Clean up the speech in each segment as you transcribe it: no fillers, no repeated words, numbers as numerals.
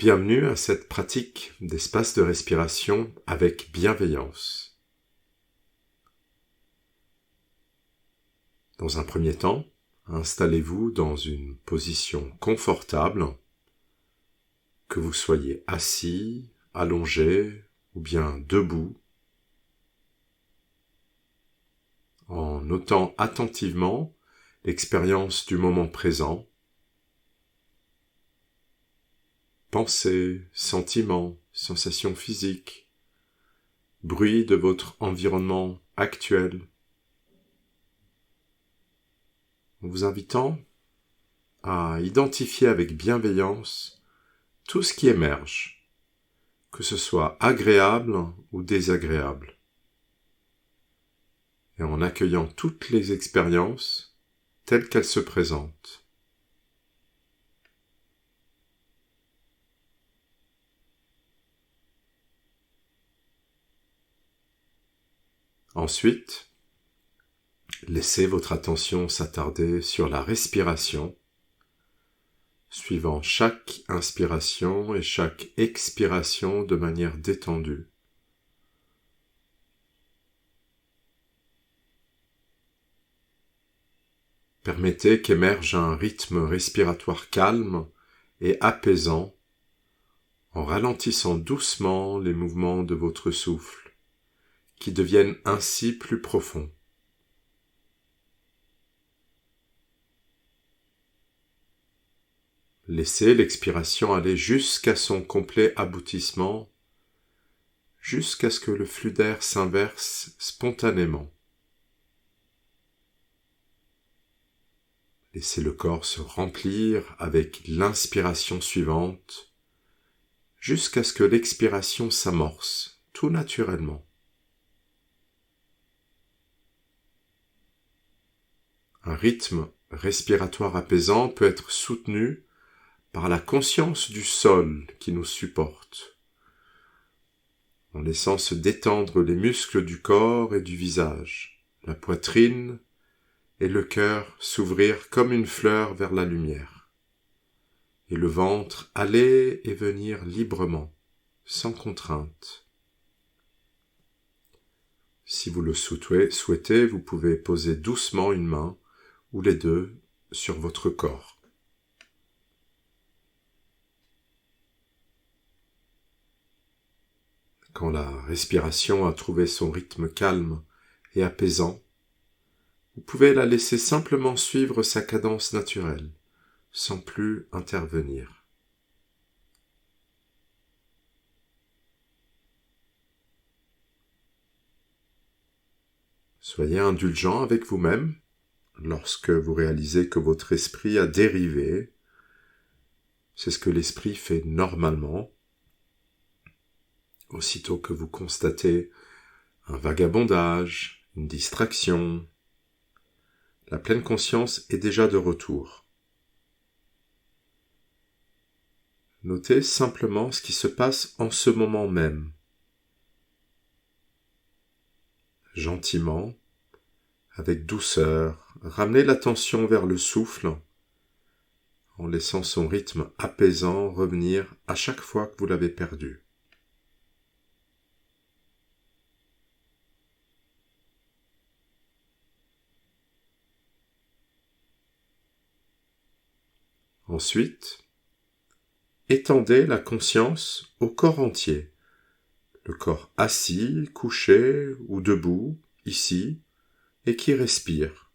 Bienvenue à cette pratique d'espace de respiration avec bienveillance. Dans un premier temps, installez-vous dans une position confortable, que vous soyez assis, allongé ou bien debout, en notant attentivement l'expérience du moment présent, pensées, sentiments, sensations physiques, bruit de votre environnement actuel, en vous invitant à identifier avec bienveillance tout ce qui émerge, que ce soit agréable ou désagréable, et en accueillant toutes les expériences telles qu'elles se présentent. Ensuite, laissez votre attention s'attarder sur la respiration, suivant chaque inspiration et chaque expiration de manière détendue. Permettez qu'émerge un rythme respiratoire calme et apaisant en ralentissant doucement les mouvements de votre souffle, qui deviennent ainsi plus profonds. Laissez l'expiration aller jusqu'à son complet aboutissement, jusqu'à ce que le flux d'air s'inverse spontanément. Laissez le corps se remplir avec l'inspiration suivante, jusqu'à ce que l'expiration s'amorce tout naturellement. Un rythme respiratoire apaisant peut être soutenu par la conscience du sol qui nous supporte, en laissant se détendre les muscles du corps et du visage, la poitrine et le cœur s'ouvrir comme une fleur vers la lumière, et le ventre aller et venir librement, sans contrainte. Si vous le souhaitez, vous pouvez poser doucement une main ou les deux sur votre corps. Quand la respiration a trouvé son rythme calme et apaisant, vous pouvez la laisser simplement suivre sa cadence naturelle, sans plus intervenir. Soyez indulgent avec vous-même lorsque vous réalisez que votre esprit a dérivé. C'est ce que l'esprit fait normalement. Aussitôt que vous constatez un vagabondage, une distraction, la pleine conscience est déjà de retour. Notez simplement ce qui se passe en ce moment même. Gentiment, avec douceur, ramenez l'attention vers le souffle, en laissant son rythme apaisant revenir à chaque fois que vous l'avez perdu. Ensuite, étendez la conscience au corps entier, le corps assis, couché ou debout, ici, et qui respire.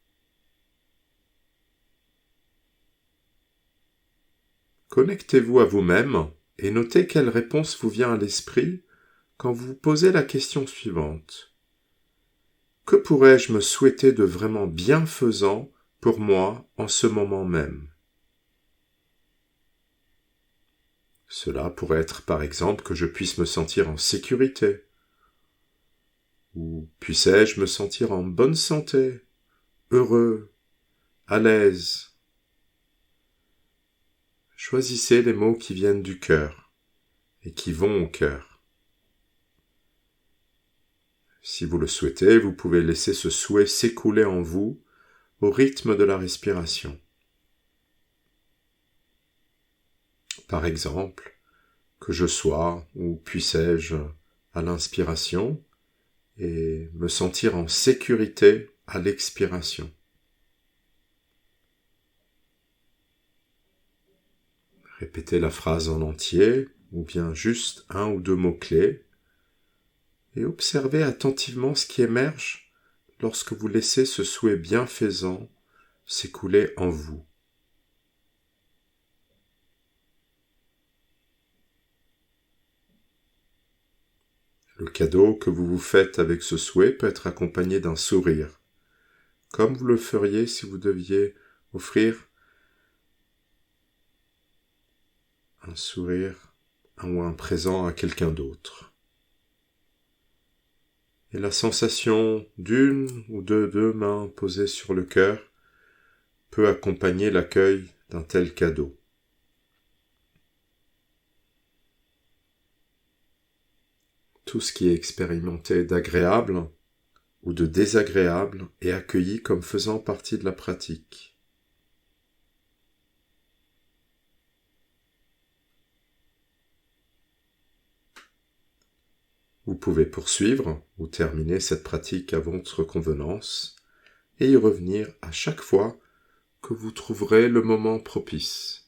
Connectez-vous à vous-même et notez quelle réponse vous vient à l'esprit quand vous vous posez la question suivante. Que pourrais-je me souhaiter de vraiment bienfaisant pour moi en ce moment même ? Cela pourrait être par exemple que je puisse me sentir en sécurité, ou puissais-je me sentir en bonne santé, heureux, à l'aise. Choisissez les mots qui viennent du cœur et qui vont au cœur. Si vous le souhaitez, vous pouvez laisser ce souhait s'écouler en vous au rythme de la respiration. Par exemple, que je sois, ou puissais-je, à l'inspiration, et me sentir en sécurité à l'expiration. Répétez la phrase en entier, ou bien juste un ou deux mots-clés, et observez attentivement ce qui émerge lorsque vous laissez ce souhait bienfaisant s'écouler en vous. Le cadeau que vous vous faites avec ce souhait peut être accompagné d'un sourire, comme vous le feriez si vous deviez offrir un sourire ou un présent à quelqu'un d'autre. Et la sensation d'une ou de deux mains posées sur le cœur peut accompagner l'accueil d'un tel cadeau. Tout ce qui est expérimenté d'agréable ou de désagréable est accueilli comme faisant partie de la pratique. Vous pouvez poursuivre ou terminer cette pratique à votre convenance et y revenir à chaque fois que vous trouverez le moment propice.